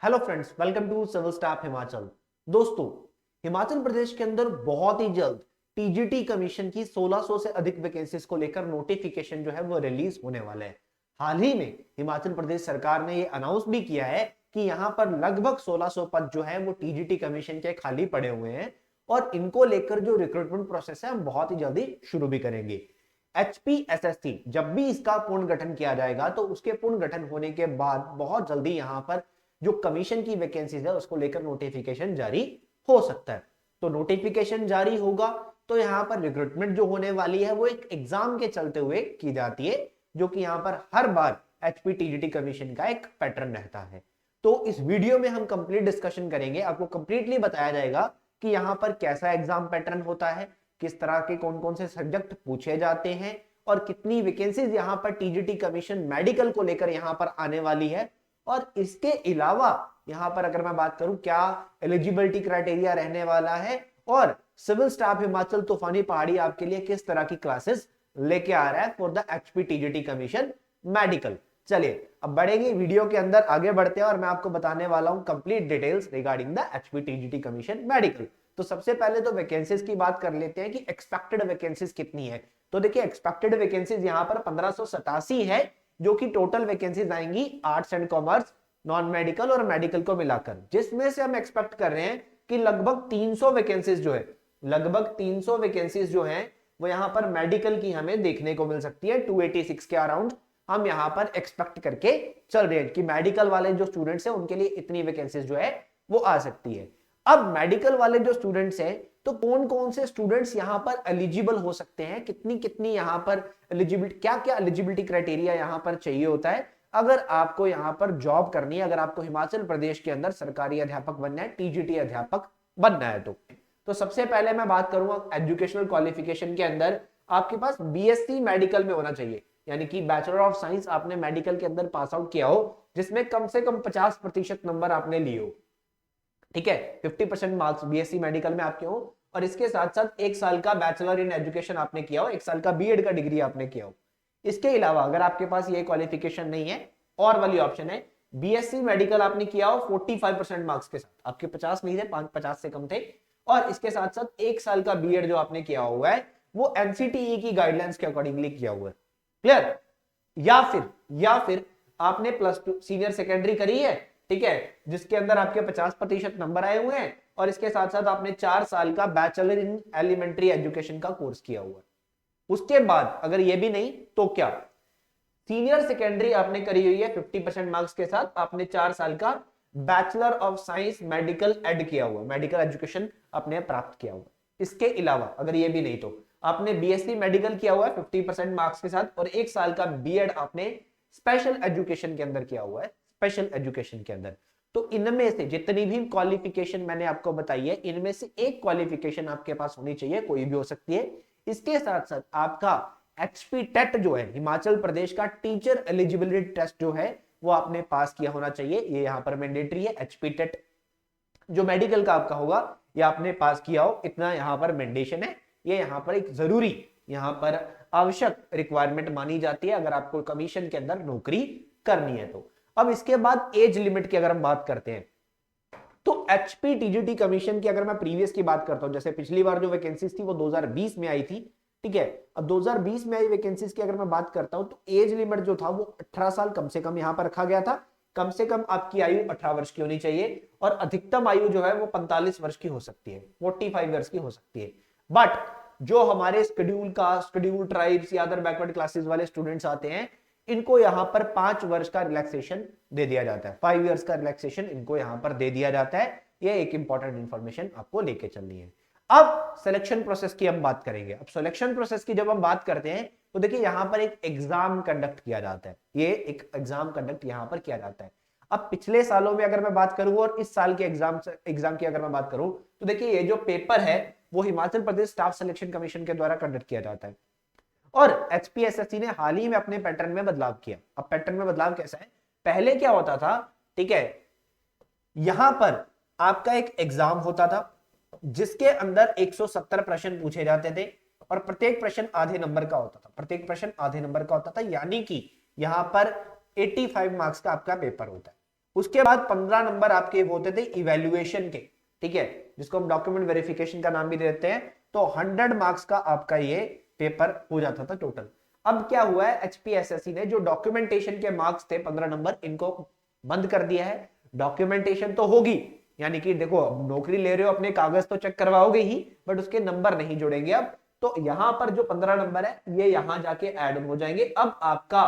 Hello friends, welcome to civil staff Himachal. दोस्तों, हिमाचल प्रदेश के अंदर बहुत ही जल्द टीजीटी कमीशन की 1600 से अधिक वैकेंसीज को लेकर नोटिफिकेशन जो है वो रिलीज होने वाले हैं। हाल ही में हिमाचल प्रदेश सरकार ने ये अनाउंस भी किया है कि यहाँ पर लगभग 1600 पद जो है वो टीजीटी कमीशन के खाली पड़े हुए हैं और इनको लेकर जो रिक्रूटमेंट प्रोसेस है हम बहुत ही जल्दी शुरू भी करेंगे। एचपीएसएससी जब भी इसका पूर्ण गठन किया जाएगा तो उसके पूर्ण गठन होने के बाद बहुत जल्दी यहाँ पर जो कमीशन की वैकेंसीज है उसको लेकर नोटिफिकेशन जारी हो सकता है। तो नोटिफिकेशन जारी होगा तो यहाँ पर रिक्रूटमेंट जो होने वाली है वो एक एग्जाम के चलते हुए की जाती है, जो कि यहाँ पर हर बार एचपीटीजीटी कमीशन का एक पैटर्न रहता है। तो इस वीडियो में हम कंप्लीट डिस्कशन करेंगे, आपको कंप्लीटली बताया जाएगा कि यहाँ पर कैसा एग्जाम पैटर्न होता है, किस तरह के कौन कौन से सब्जेक्ट पूछे जाते हैं और कितनी वैकेंसीज यहाँ पर टीजीटी कमीशन मेडिकल को लेकर यहाँ पर आने वाली है। और इसके अलावा यहां पर अगर मैं बात करूं क्या एलिजिबिलिटी क्राइटेरिया रहने वाला है और सिविल स्टाफ हिमाचल तूफानी पहाड़ी आपके लिए किस तरह की क्लासेस लेके आ रहा है for the HPTGT commission medical. चलिए अब बढ़ेंगे वीडियो के अंदर, आगे बढ़ते हैं और मैं आपको बताने वाला हूं complete details regarding the HPTGT commission medical. तो सबसे पहले तो वैकेंसीज की बात कर लेते हैं कि एक्सपेक्टेड वैकेंसीज कितनी है। तो देखिए एक्सपेक्टेड वैकेंसीज यहां पर 1587 है, जो कि टोटल वैकेंसीज आएंगी arts and commerce, non medical और मेडिकल को मिलाकर, जिसमें से हम एक्सपेक्ट कर रहे हैं कि लगभग 300 वैकेंसीज जो है, लगभग 300 वैकेंसीज जो हैं वो यहां पर मेडिकल की हमें देखने को मिल सकती है। 286 के अराउंड हम यहां पर एक्सपेक्ट करके चल रहे हैं कि मेडिकल वाले जो स्टूडेंट्स हैं उनके लिए इतनी वैकेंसीज जो है वो आ सकती है। अब मेडिकल वाले जो स्टूडेंट्स हैं तो कौन कौन से स्टूडेंट्स यहां पर एलिजिबल हो सकते हैं, कितनी कितनी यहां पर एलिजिबिलिटी, क्या क्या एलिजिबिलिटी क्राइटेरिया यहां पर चाहिए होता है अगर आपको यहां पर जॉब करनी है, अगर आपको हिमाचल प्रदेश के अंदर सरकारी अध्यापक बनना है, टीजीटी अध्यापक बनना है। तो सबसे पहले मैं बात करूंगा एजुकेशनल क्वालिफिकेशन के अंदर आपके पास बीएससी मेडिकल में होना चाहिए, यानी कि बैचलर ऑफ साइंस आपने मेडिकल के अंदर पास आउट किया हो, जिसमें कम से कम 50% नंबर आपने लिए हो। ठीक है, 50% मार्क्स बीएससी मेडिकल में आपके हो और इसके साथ साथ 1 साल का बैचलर इन एजुकेशन आपने किया हो, 1 साल का बीएड का डिग्री आपने किया हो। इसके अलावा अगर आपके पास ये क्वालिफिकेशन नहीं है, और वाली ऑप्शन है बीएससी मेडिकल आपने किया हो 45% मार्क्स के साथ, आपके 50 नहीं थे, 50 से कम थे, और इसके साथ साथ 1 साल का बीएड जो आपने किया हुआ है वो एनसीटीई की गाइडलाइंस के अकॉर्डिंगली किया हुआ है। क्लियर? या फिर आपने +2 सीनियर सेकेंडरी करी है, ठीक है, जिसके अंदर आपके 50% नंबर आए हुए हैं और इसके साथ साथ आपने 4 साल का बैचलर इन एलिमेंट्री एजुकेशन का कोर्स किया हुआ है। उसके बाद अगर ये भी नहीं तो क्या, सीनियर सेकेंडरी आपने करी हुई है 50% मार्क्स के साथ, आपने 4 साल का bachelor of science medical aid किया हुआ, मेडिकल एजुकेशन आपने प्राप्त किया हुआ। इसके अलावा अगर ये भी नहीं तो आपने बीएससी मेडिकल किया हुआ है 50% मार्क्स के साथ और 1 साल का बीएड आपने स्पेशल एजुकेशन के अंदर किया हुआ है, स्पेशल एजुकेशन के अंदर। तो इनमें से जितनी भी क्वालिफिकेशन मैंने आपको बताई है, इनमें से एक क्वालिफिकेशन आपके पास होनी चाहिए, कोई भी हो सकती है। इसके साथ साथ आपका एचपी टेट जो है, हिमाचल प्रदेश का टीचर एलिजिबिलिटी टेस्ट जो है वो आपने पास किया होना चाहिए, ये यहां पर मैंडेटरी है। एचपी टेट जो मेडिकल का आपका होगा ये आपने पास किया हो, इतना यहां पर मैंडेशन है, ये यहां पर एक जरूरी, यहां पर आवश्यक रिक्वायरमेंट मानी जाती है अगर आपको कमीशन के अंदर नौकरी करनी है तो। अब इसके बाद एज लिमिट की अगर हम बात करते हैं तो एचपीटीजीटी कमीशन की अगर मैं प्रीवियस की बात करता हूं, जैसे पिछली बार जो वैकेंसीज थी वो 2020 में आई थी, ठीक है। अब 2020 में आई वैकेंसीज की अगर मैं बात करता हूं तो एज लिमिट जो था वो 18 साल कम से कम यहां पर रखा गया था। कम से कम आपकी आयु 18 वर्ष की होनी चाहिए और अधिकतम आयु जो है वो 45 वर्ष की हो सकती है, 45 वर्ष की हो सकती है। बट जो हमारे शेड्यूल कास्ट, शेड्यूल ट्राइब्स या अदर बैकवर्ड क्लासेस वाले स्टूडेंट्स आते हैं, इनको यहां पर 5 वर्ष का रिलैक्सेशन दे दिया जाता है, 5 इयर्स का रिलैक्सेशन इनको यहां पर दे दिया जाता है। ये एक इंपॉर्टेंट इंफॉर्मेशन आपको लेके चलनी है। अब सिलेक्शन प्रोसेस की हम बात करेंगे। अब सिलेक्शन प्रोसेस की जब हम बात करते हैं तो देखिए यहां पर एक एग्जाम कंडक्ट किया जाता है, ये एक एग्जाम कंडक्ट यहां पर किया जाता है। अब पिछले सालों में अगर मैं बात करूं और इस साल के एग्जाम की अगर मैं बात करूं तो देखिए ये जो पेपर है वो Himachal Pradesh staff selection commission के द्वारा कंडक्ट किया जाता है और एचपीएसएससी ने हाल ही में अपने पैटर्न में बदलाव किया। अब पैटर्न में बदलाव कैसा है, पहले क्या होता था, ठीक है, यहां पर आपका एक एग्जाम होता था जिसके अंदर 170 प्रश्न पूछे जाते थे और प्रत्येक प्रश्न आधे नंबर का होता था, प्रत्येक प्रश्न आधे नंबर का होता था, यानी कि यहां पर 85 मार्क्स का आपका पेपर होता है। उसके बाद 15 नंबर आपके होते थे इवेल्युएशन के, ठीक है, जिसको हम डॉक्यूमेंट वेरिफिकेशन का नाम भी देते हैं। तो 100 मार्क्स का आपका ये पेपर हो जाता था टोटल। अब क्या हुआ है, एचपीएसएससी ने जो डॉक्यूमेंटेशन के मार्क्स थे 15 नंबर, इनको बंद कर दिया है। डॉक्यूमेंटेशन तो होगी, यानी कि देखो नौकरी ले रहे हो, अपने कागज तो चेक करवाओगे ही, बट उसके नंबर नहीं जोड़ेंगे अब। तो यहां पर जो 15 नंबर है ये यहां जाके ऐड हो जाएंगे। अब आपका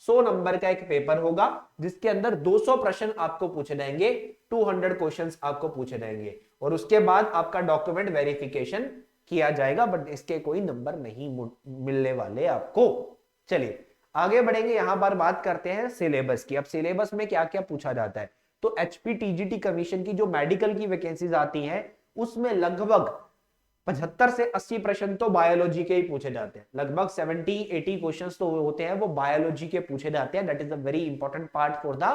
100 नंबर का एक पेपर होगा जिसके अंदर 200 प्रश्न आपको पूछे जाएंगे, 200 क्वेश्चंस आपको पूछे जाएंगे, और उसके बाद आपका डॉक्यूमेंट वेरिफिकेशन किया जाएगा, बट इसके कोई नंबर नहीं मिलने वाले आपको। चलिए आगे बढ़ेंगे, यहां पर बात करते हैं सिलेबस की। अब सिलेबस में क्या क्या पूछा जाता है, तो एचपीटीजीटी कमीशन की जो मेडिकल की वैकेंसीज आती हैं उसमें लगभग 75 से 80 प्रश्न तो बायोलॉजी के ही पूछे जाते हैं। लगभग 70-80 क्वेश्चंस तो होते हैं वो बायोलॉजी के पूछे जाते हैं। That is a very important part for the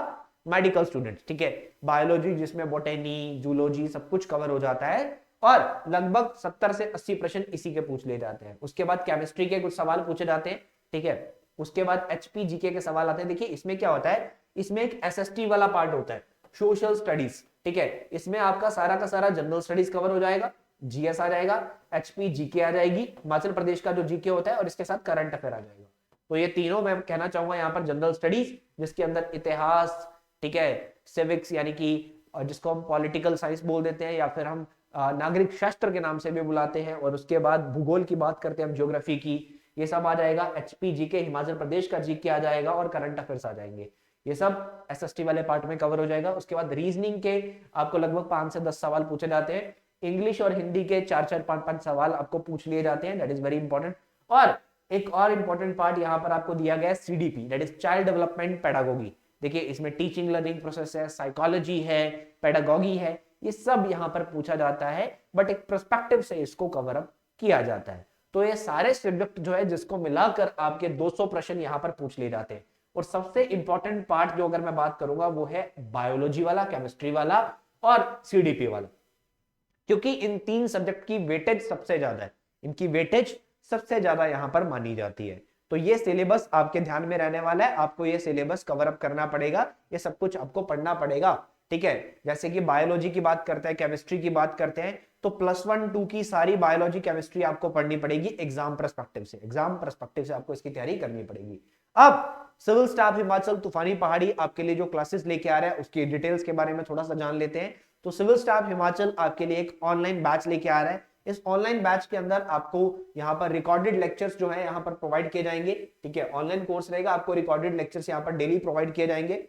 medical students, ठीक है। बायोलॉजी जिसमें बोटेनी, जूलॉजी सब कुछ कवर हो जाता है, और लगभग 70 से 80 प्रश्न इसी के पूछ लिए जाते हैं। उसके बाद केमिस्ट्री के कुछ सवाल पूछे जाते हैं, ठीक है। उसके बाद एचपीजीके के सवाल आते हैं। देखिए इसमें क्या होता है, इसमें एक एसएसटी वाला पार्ट होता है, सोशल स्टडीज, ठीक है। इसमें आपका सारा का सारा जनरल स्टडीज कवर हो जाएगा, जीएस आ जाएगा, एचपी जीके आ जाएगी, हिमाचल प्रदेश का जो जीके होता है, और इसके साथ करंट अफेयर आ जाएगा। तो ये तीनों मैं कहना चाहूंगा यहाँ पर जनरल स्टडीज, जिसके अंदर इतिहास, ठीक है, सिविक्स यानी कि जिसको हम पॉलिटिकल साइंस बोल देते हैं, या फिर हम नागरिक शास्त्र के नाम से भी बुलाते हैं, और उसके बाद भूगोल की बात करते हैं हम, ज्योग्राफी की, ये सब आ जाएगा। एचपी जीके, हिमाचल प्रदेश का जीके आ जाएगा, और करंट अफेयर्स आ जाएंगे। ये सब एसएसटी वाले पार्ट में कवर हो जाएगा। उसके बाद रीजनिंग के आपको लगभग 5 से 10 सवाल पूछे जाते हैं। इंग्लिश और हिंदी के 4-4, 5-5 सवाल आपको पूछ लिए जाते हैं, दैट इज वेरी इंपॉर्टेंट। और एक और इंपॉर्टेंट पार्ट यहाँ पर आपको दिया गया है CDP, that is child development pedagogy. देखिए इसमें टीचिंग लर्निंग प्रोसेस है, साइकोलॉजी है, पेडागोगी है, ये सब यहाँ पर पूछा जाता है, बट एक पर्सपेक्टिव से इसको कवर अप किया जाता है। तो ये सारे सब्जेक्ट जो है जिसको मिलाकर आपके 200 प्रश्न यहाँ पर पूछ लिए जाते हैं। और सबसे इंपॉर्टेंट पार्ट जो अगर मैं बात करूंगा वो है बायोलॉजी वाला, केमिस्ट्री वाला और सीडीपी वाला, क्योंकि इन 3 सब्जेक्ट की वेटेज सबसे ज्यादा है, इनकी वेटेज सबसे ज्यादा यहां पर मानी जाती है। तो ये सिलेबस आपके ध्यान में रहने वाला है, आपको ये सिलेबस कवर अप करना पड़ेगा, ये सब कुछ आपको पढ़ना पड़ेगा, ठीक है। जैसे कि बायोलॉजी की बात करते हैं, केमिस्ट्री की बात करते हैं, तो +1, 2 की सारी बायोलॉजी केमिस्ट्री आपको पढ़नी पड़ेगी एग्जाम पर्सपेक्टिव से, एग्जाम पर्सपेक्टिव से आपको इसकी तैयारी करनी पड़ेगी। अब सिविल स्टाफ हिमाचल तूफानी पहाड़ी आपके लिए जो क्लासेस लेके आ रहा है उसकी डिटेल्स के बारे में थोड़ा सा जान लेते हैं। तो सिविल स्टाफ हिमाचल आपके लिए एक ऑनलाइन बैच लेके आ रहा है। इस ऑनलाइन बैच के अंदर आपको यहाँ पर रिकॉर्डेड लेक्चर्स जो है यहाँ पर प्रोवाइड किए जाएंगे, ठीक है। ऑनलाइन कोर्स रहेगा, आपको रिकॉर्डेड लेक्चर्स यहाँ पर डेली प्रोवाइड किए जाएंगे।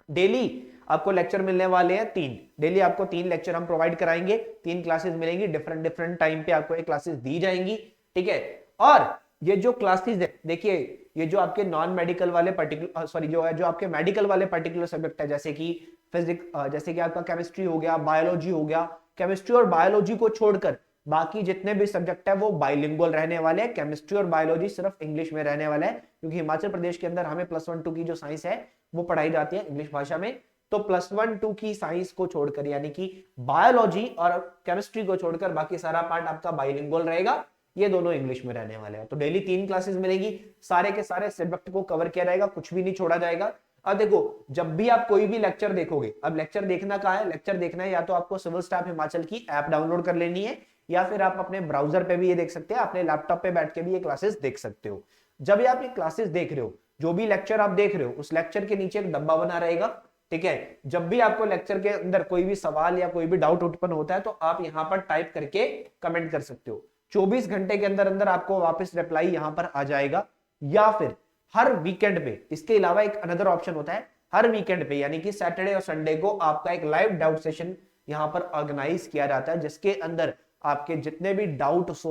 डेली आपको लेक्चर मिलने वाले हैं 3, डेली आपको 3 लेक्चर हम प्रोवाइड कराएंगे, 3 क्लासेस मिलेंगी, डिफरेंट टाइम पे आपको ये क्लासेस दी जाएंगी, ठीक है। और ये जो क्लासेस है, देखिए ये जो आपके नॉन मेडिकल वाले पर्टिकुलर सॉरी जो है जो आपके मेडिकल वाले पर्टिकुलर सब्जेक्ट है, जैसे कि फिजिक्स, जैसे कि आपका केमिस्ट्री हो गया, बायोलॉजी हो गया, केमिस्ट्री और बायोलॉजी को छोड़कर बाकी जितने भी सब्जेक्ट है वो बाइलिंगुअल रहने वाले हैं। केमिस्ट्री और बायोलॉजी सिर्फ इंग्लिश में रहने वाला है, क्योंकि हिमाचल प्रदेश के अंदर हमें +1, 2 की जो साइंस है वो पढ़ाई जाती है इंग्लिश भाषा में। तो +1, 2 की साइंस को छोड़कर यानी कि बायोलॉजी और केमिस्ट्री को छोड़कर बाकी सारा पार्ट आपका बाइलिंगुअल रहेगा, ये दोनों इंग्लिश में रहने वाले हैं। तो डेली 3 क्लासेस मिलेगी, सारे के सारे सब्जेक्ट को कवर किया जाएगा, कुछ भी नहीं छोड़ा जाएगा। अब देखो जब भी आप कोई भी लेक्चर देखोगे, अब लेक्चर देखना कहाँ है, लेक्चर देखना है या तो आपको सिविल स्टाफ हिमाचल की ऐप डाउनलोड कर लेनी है, या फिर आप अपने ब्राउजर पे भी ये देख सकते हैं, अपने लैपटॉप पे बैठ के भी ये क्लासेस देख सकते हो। जब ये आप ये क्लासेस देख रहे हो, जो भी लेक्चर आप देख रहे हो उस लेक्चर के नीचे एक डब्बा बना रहेगा, ठीक है। जब भी आपको लेक्चर के अंदर कोई भी सवाल या कोई भी डाउट उत्पन्न होता है तो आप यहाँ पर टाइप करके कमेंट कर सकते हो। 24 घंटे के अंदर अंदर आपको वापस रिप्लाई यहां पर आ जाएगा, या फिर हर वीकेंड पे, इसके अलावा एक अनदर ऑप्शन होता है, हर वीकेंड पे यानी कि सैटरडे और संडे को आपका एक लाइव डाउट सेशन यहां पर ऑर्गेनाइज किया जाता है, जिसके अंदर आपके जितने भी डाउट्स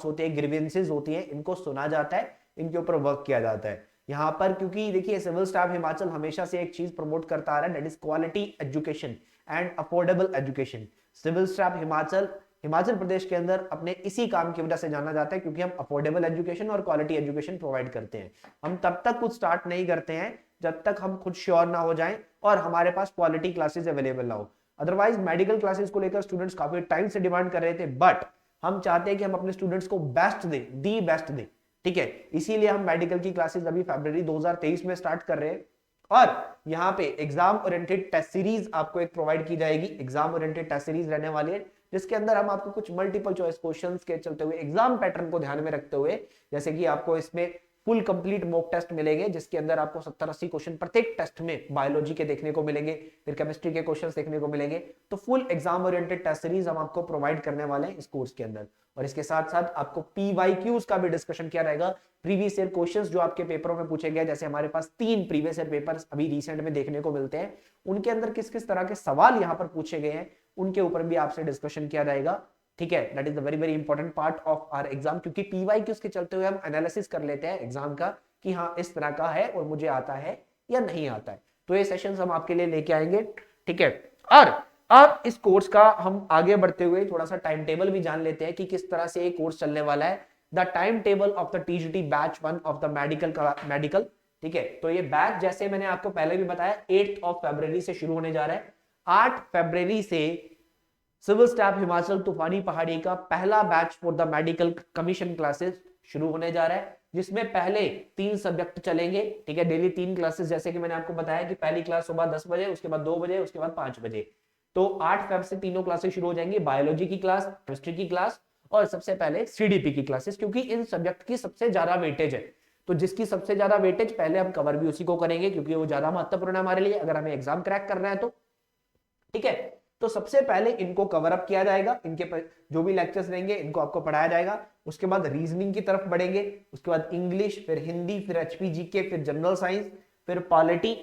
होते हैं, ग्रीवेंसेस होती हैं, इनको सुना जाता है, इनके ऊपर वर्क किया जाता है यहां पर। क्योंकि देखिए सिविल स्टाफ हिमाचल हमेशा से एक चीज प्रमोट करता आ रहा है, that is quality education and affordable education. Civil staff Himachal Pradesh के अंदर अपने इसी काम की वजह से जाना जाता है, क्योंकि हम अफोर्डेबल एजुकेशन और क्वालिटी एजुकेशन प्रोवाइड करते हैं। हम तब तक कुछ स्टार्ट नहीं करते हैं जब तक हम खुद श्योर ना हो जाएं और हमारे पास क्वालिटी क्लासेस अवेलेबल ना हो। अदरवाइज मेडिकल क्लासेस को लेकर स्टूडेंट्स काफी टाइम से डिमांड कर रहे थे, बट हम चाहते हैं कि हम अपने स्टूडेंट्स को बेस्ट दें, दी बेस्ट दें, ठीक है। इसीलिए हम मेडिकल की क्लासेस अभी फरवरी 2023 में स्टार्ट कर रहे हैं, और यहाँ पे एग्जाम ओरिएंटेड टेस्ट सीरीज आपको एक प्रोवाइड की जाएगी, एग्जाम ओरिएंटेड टेस्ट सीरीज रहने वाली है, जिसके अंदर हम आपको कुछ मल्टीपल चॉइस क्वेश्चंस के चलते हुए एग्जाम पैटर्न को ध्यान में रखते हुए, जैसे कि आपको इसमें फुल कंप्लीट मॉक टेस्ट मिलेंगे, जिसके अंदर आपको 70-80 क्वेश्चन प्रत्येक टेस्ट में बायोलॉजी के देखने को मिलेंगे, फिर केमिस्ट्री के क्वेश्चंस देखने को मिलेंगे। तो full exam oriented test series हम आपको प्रोवाइड करने वाले हैं इस कोर्स के अंदर। और इसके साथ साथ आपको पीवाईक्यूज का भी डिस्कशन किया रहेगा, प्रीवियस ईयर क्वेश्चंस जो आपके पेपरों में पूछे गए, जैसे हमारे पास 3 प्रीवियस ईयर पेपर्स अभी रिसेंट में देखने को मिलते हैं, उनके अंदर किस किस तरह के सवाल यहाँ पर पूछे गए हैं, उनके ऊपर भी आपसे डिस्कशन किया जाएगा। ठीक है, that is the very very important part of our exam, क्योंकि पीवाईक्यूज के चलते हुए हम एनालिसिस कर लेते हैं एग्जाम का कि हाँ इस तरह का है और मुझे आता है या नहीं आता है। तो ये सेशंस हम आपके लिए लेके आएंगे। ठीक है, और अब इस कोर्स का हम आगे बढ़ते हुए थोड़ा सा टाइम टेबल भी जान लेते हैं कि किस तरह से ये कोर्स चलने वाला है। The time table of the TGT batch 1 of the medical. ठीक है, तो ये बैच जैसे मैंने आपको पहले भी बताया 8 फरवरी से शुरू होने जा रहा है। 8 फरवरी से सिविल स्टाफ हिमाचल तूफानी पहाड़ी का पहला batch for the medical commission classes शुरू होने जा रहा है, जिसमें पहले 3 सब्जेक्ट चलेंगे। ठीक है, डेली 3 क्लासेस, जैसे कि मैंने आपको बताया कि पहली क्लास सुबह 10 बजे, उसके बाद 2 बजे, उसके बाद 5 बजे। तो 8 फेब से तीनों क्लासेस शुरू हो जाएंगी, बायोलॉजी की क्लास, केमिस्ट्री की क्लास और सबसे पहले सीडीपी की क्लासेस, क्योंकि इन सब्जेक्ट की सबसे ज्यादा वेटेज है। तो जिसकी सबसे ज्यादा वेटेज, पहले हम कवर भी उसी को करेंगे, क्योंकि वो ज्यादा महत्वपूर्ण है हमारे लिए अगर हमें एग्जाम क्रैक करना है तो। ठीक है, तो सबसे पहले इनको कवर अप किया जाएगा, इनके जो भी लेक्चर्स रहेंगे इनको आपको पढ़ाया जाएगा। उसके बाद रीजनिंग की तरफ बढ़ेंगे, उसके बाद इंग्लिश, फिर हिंदी, फिर एचपीजी के, फिर जनरल साइंस, फिर पॉलिटी,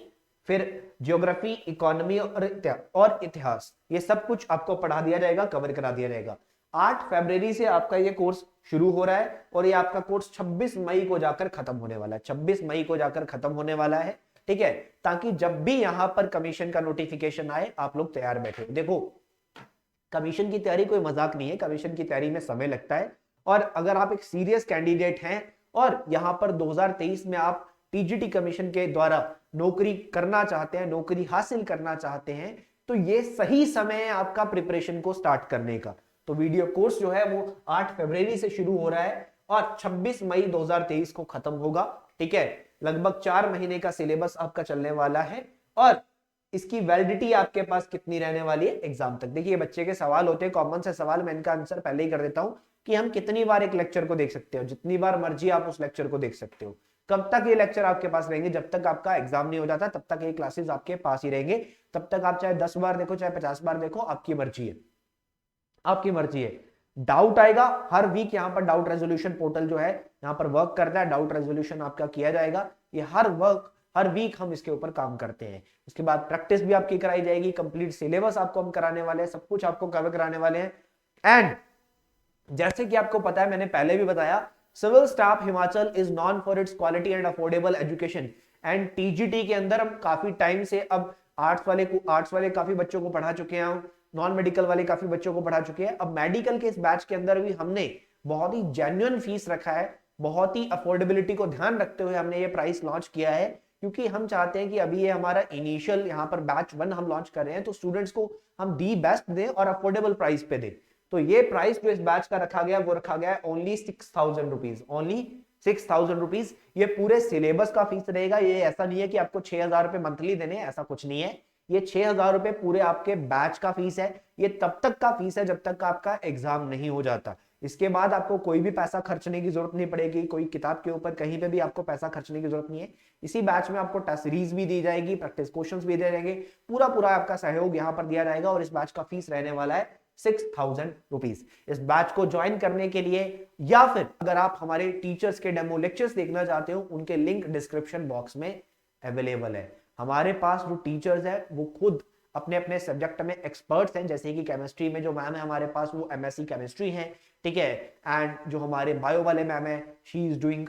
फिर ज्योग्राफी, इकोनॉमी और इतिहास। ये सब कुछ आपको पढ़ा दिया जाएगा, कवर करा दिया जाएगा। 8 फरवरी से आपका ये कोर्स शुरू हो रहा है और ये आपका कोर्स 26 मई को जाकर खत्म होने वाला है। 26 मई को जाकर खत्म होने वाला है। ठीक है, ताकि जब भी यहां पर कमीशन का नोटिफिकेशन आए आप लोग तैयार बैठे। देखो, कमीशन की तैयारी कोई मजाक नहीं है, कमीशन की तैयारी में समय लगता है। और अगर आप एक सीरियस कैंडिडेट हैं और यहां पर 2023 में आप टीजीटी कमीशन के द्वारा नौकरी करना चाहते हैं, नौकरी हासिल करना चाहते हैं, तो ये सही समय है आपका प्रिपरेशन को स्टार्ट करने का। तो वीडियो कोर्स जो है वो 8 फरवरी से शुरू हो रहा है और 26 मई 2023 को खत्म होगा। ठीक है, लगभग 4 महीने का सिलेबस आपका चलने वाला है और इसकी वैलिडिटी आपके पास कितनी रहने वाली है एग्जाम तक। देखिए, बच्चे के सवाल होते हैं, कॉमन से सवाल, मैं इनका आंसर पहले ही कर देता हूं कि हम कितनी बार एक लेक्चर को देख सकते हो। जितनी बार मर्जी आप उस लेक्चर को देख सकते हो। कब तक ये लेक्चर आपके पास रहेंगे? जब तक आपका एग्जाम नहीं हो जाता तब तक ये क्लासेस आपके पास ही रहेंगे। तब तक आप चाहे 10 बार देखो, चाहे 50 बार देखो, आपकी मर्जी है, आपकी मर्जी है। डाउट आएगा हर वीक, यहाँ पर डाउट रेजोल्यूशन पोर्टल जो है यहाँ पर वर्क करता है, डाउट रेजोल्यूशन आपका किया जाएगा। ये हर वीक हम इसके ऊपर काम करते हैं। उसके बाद प्रैक्टिस भी आपकी कराई जाएगी, कंप्लीट सिलेबस आपको हम कराने वाले हैं, सब कुछ आपको कवर कराने वाले हैं। एंड जैसे कि आपको पता है, मैंने पहले भी बताया, civil staff Himachal is known for its quality and affordable education. And TGT के अंदर हम काफी टाइम से अब आर्ट्स वाले काफी बच्चों को पढ़ा चुके हैं, नॉन मेडिकल वाले काफी बच्चों को पढ़ा चुके हैं। अब मेडिकल के इस बैच के अंदर भी हमने बहुत ही जेन्युइन फीस रखा है, बहुत ही अफोर्डेबिलिटी को ध्यान रखते हुए हमने ये प्राइस लॉन्च किया है, क्योंकि हम चाहते हैं कि अभी ये हमारा इनिशियल यहाँ पर बैच 1 हम लॉन्च कर रहे हैं, तो स्टूडेंट्स को हम दी बेस्ट दें और अफोर्डेबल प्राइस पे दें। तो ये प्राइस जो इस बैच का रखा गया वो रखा गया है ओनली 6,000 रुपीज, ओनली 6,000 रुपीज। ये पूरे सिलेबस का फीस रहेगा। ये ऐसा नहीं है कि आपको 6,000 रुपए मंथली देने, ऐसा कुछ नहीं है। ये 6,000 रुपए पूरे आपके बैच का फीस है। ये तब तक का फीस है जब तक आपका एग्जाम नहीं हो जाता। इसके बाद आपको कोई भी पैसा खर्चने की जरूरत नहीं पड़ेगी, कोई किताब के ऊपर कहीं पे भी आपको पैसा खर्चने की जरूरत नहीं है। इसी बैच में आपको टेस्ट सीरीज भी दी जाएगी, प्रैक्टिस क्वेश्चंस भी दिए जाएंगे, पूरा आपका सहयोग यहाँ पर दिया जाएगा। और इस बैच का फीस रहने वाला है 6,000 रुपीज। इस बैच को ज्वाइन करने के लिए या फिर अगर आप हमारे टीचर्स के डेमो लेक्चर्स देखना चाहते हो, उनके लिंक डिस्क्रिप्शन बॉक्स में अवेलेबल है। हमारे पास जो टीचर्स है वो खुद अपने अपने सब्जेक्ट में एक्सपर्ट्स हैं, जैसे कि केमिस्ट्री में जो मैम है हमारे पास वो एमएससी केमिस्ट्री है। ठीक है, एंड जो हमारे बायो वाले मैम है शी इज डूइंग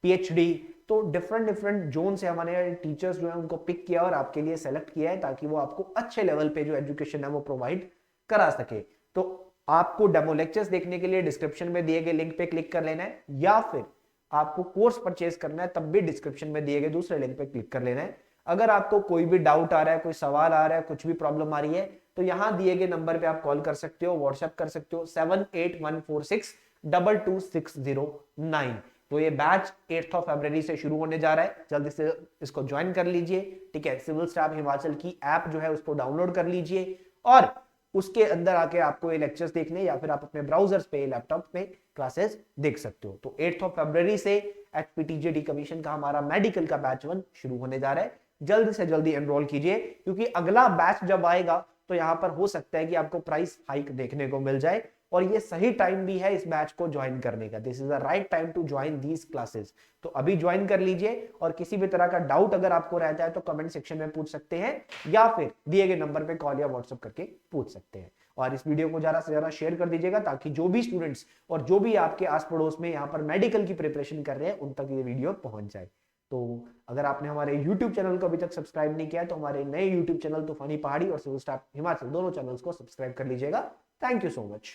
पीएचडी। तो डिफरेंट जोन से हमारे टीचर्स जो है उनको पिक किया और आपके लिए सेलेक्ट किया है, ताकि वो आपको अच्छे लेवल पे जो एजुकेशन है वो प्रोवाइड करा सके। तो आपको डेमो लेक्चर्स देखने के लिए डिस्क्रिप्शन में दिए गए लिंक पे क्लिक कर लेना है, या फिर आपको कोर्स परचेज करना है तब भी डिस्क्रिप्शन में दिए गए दूसरे लिंक पे क्लिक कर लेना है। अगर आपको कोई भी डाउट आ रहा है, कोई सवाल आ रहा है, कुछ भी प्रॉब्लम आ रही है, तो यहां दिए गए नंबर पे आप कॉल कर सकते हो, व्हाट्सएप कर सकते हो 7814622609। तो ये बैच 8 फरवरी से शुरू होने जा रहा है, जल्दी से इसको ज्वाइन कर लीजिए। ठीक है, सिविल स्टाफ हिमाचल की ऐप जो है उसको डाउनलोड कर लीजिए और उसके अंदर आके आपको ये लेक्चर्स देखने या फिर आप अपने ब्राउजर्स पे लैपटॉप में क्लासेस देख सकते हो। तो 8 फरवरी से एचपीटीजीडी कमीशन का हमारा मेडिकल का बैच 1 शुरू होने जा रहा है। जल्द से जल्दी एनरोल कीजिए, क्योंकि अगला बैच जब आएगा तो यहां पर हो सकता है कि आपको प्राइस हाइक देखने को मिल जाए और ये सही टाइम भी है इस बैच को ज्वाइन करने का। This is the right time to join these classes. तो अभी ज्वाइन कर लीजिए और किसी भी तरह का डाउट अगर आपको रहता है तो कमेंट सेक्शन में पूछ सकते हैं या फिर दिए गए नंबर पे कॉल या व्हाट्सएप करके पूछ सकते हैं। और इस वीडियो को ज्यादा से ज्यादा शेयर कर दीजिएगा ताकि जो भी स्टूडेंट्स और जो भी आपके आस पड़ोस में यहाँ पर मेडिकल की प्रिपरेशन कर रहे हैं उन तक ये वीडियो पहुंच जाए। तो अगर आपने हमारे YouTube चैनल को अभी तक सब्सक्राइब नहीं किया है तो हमारे नए YouTube चैनल तूफानी पहाड़ी और सिविल स्टाफ हिमाचल दोनों चैनल्स को सब्सक्राइब कर लीजिएगा। Thank you so much.